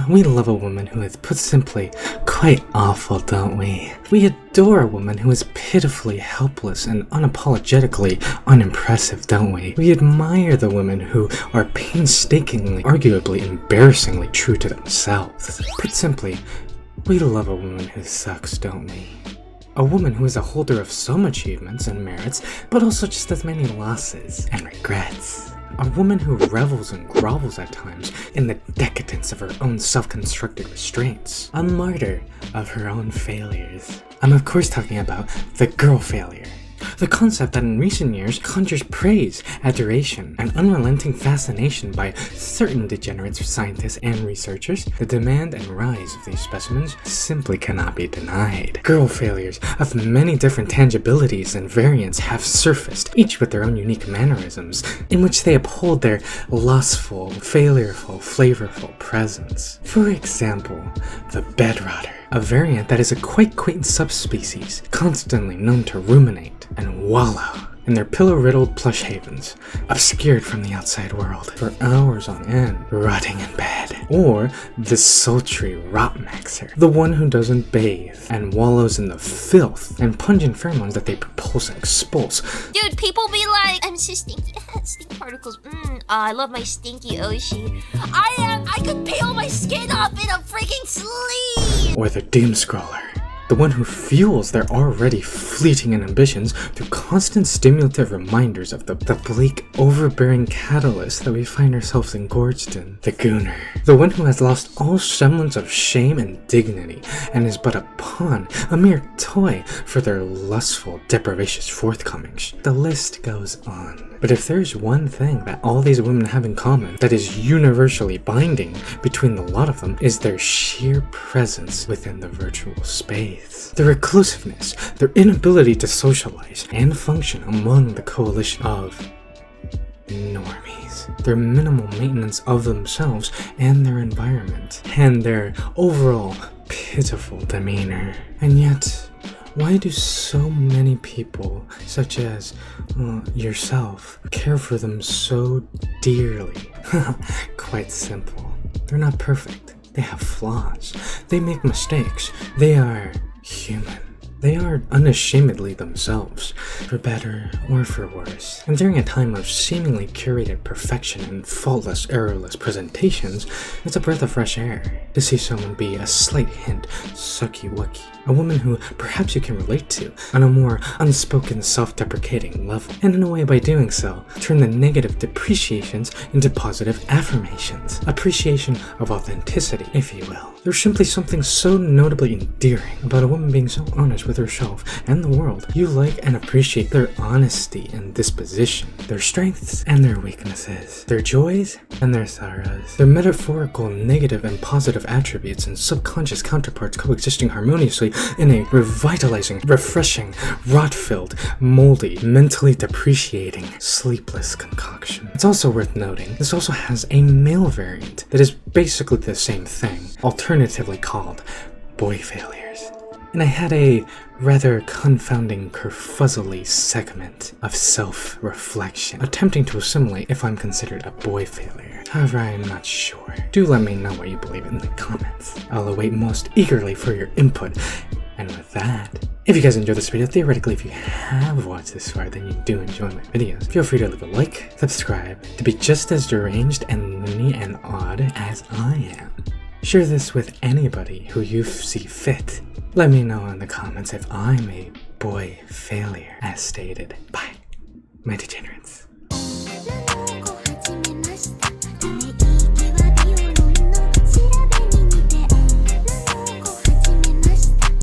we love a woman who is, put simply, quite awful, don't we? We adore a woman who is pitifully helpless and unapologetically unimpressive, don't we? We admire the women who are painstakingly, arguably embarrassingly true to themselves. Put simply, we love a woman who sucks, don't we? A woman who is a holder of some achievements and merits, but also just as many losses and regrets. A woman who revels and grovels at times in the decadence of her own self-constructed restraints. A martyr of her own failures. I'm of course talking about the girl failure. The concept that in recent years conjures praise, adoration, and unrelenting fascination by certain degenerate scientists and researchers, the demand and rise of these specimens simply cannot be denied. Girl failures of many different tangibilities and variants have surfaced, each with their own unique mannerisms, in which they uphold their lustful, failureful, flavorful presence. For example, the bedrotter, a variant that is a quite quaint subspecies, constantly known to ruminate and wallow in their pillow-riddled plush havens, obscured from the outside world, for hours on end, rotting in bed. Or the sultry rot-maxer, the one who doesn't bathe and wallows in the filth and pungent pheromones that they propulse and expulse. Dude, people be like, I'm so stinky. Stinky particles. I love my stinky Oshi. I could peel my skin off in a freaking sleeve. Or the doom scroller, the one who fuels their already fleeting ambitions through constant stimulative reminders of the bleak, overbearing catalyst that we find ourselves engorged in. The gooner, the one who has lost all semblance of shame and dignity and is but a pawn, a mere toy for their lustful, depravacious forthcomings. The list goes on. But if there's one thing that all these women have in common that is universally binding between the lot of them is their sheer presence within the virtual space. Their reclusiveness, their inability to socialize and function among the coalition of normies, their minimal maintenance of themselves and their environment, and their overall pitiful demeanor. And yet, why do so many people, such as yourself, care for them so dearly? Quite simple. They're not perfect. They have flaws. They make mistakes. They are human. They are unashamedly themselves, for better or for worse. And during a time of seemingly curated perfection and faultless, errorless presentations, it's a breath of fresh air to see someone be a slight hint sucky-wucky. A woman who perhaps you can relate to on a more unspoken self-deprecating level. And in a way, by doing so, turn the negative depreciations into positive affirmations. Appreciation of authenticity, if you will. There's simply something so notably endearing about a woman being so honest with herself and the world. You like and appreciate their honesty and disposition, their strengths and their weaknesses, their joys and their sorrows, their metaphorical negative and positive attributes and subconscious counterparts coexisting harmoniously in a revitalizing, refreshing, rot-filled, moldy, mentally depreciating, sleepless concoction. It's also worth noting, this also has a male variant that is basically the same thing, alternatively called boy failures. And I had a rather confounding kerfuzzly segment of self-reflection, attempting to assimilate if I'm considered a boy failure. However, I am not sure. Do let me know what you believe in the comments. I'll await most eagerly for your input. And with that, if you guys enjoyed this video, theoretically if you have watched this far, then you do enjoy my videos, feel free to leave a like, subscribe, to be just as deranged and loony and odd as I am. Share this with anybody who you see fit. Let me know in the comments if I'm a boy failure, as stated by my degenerates.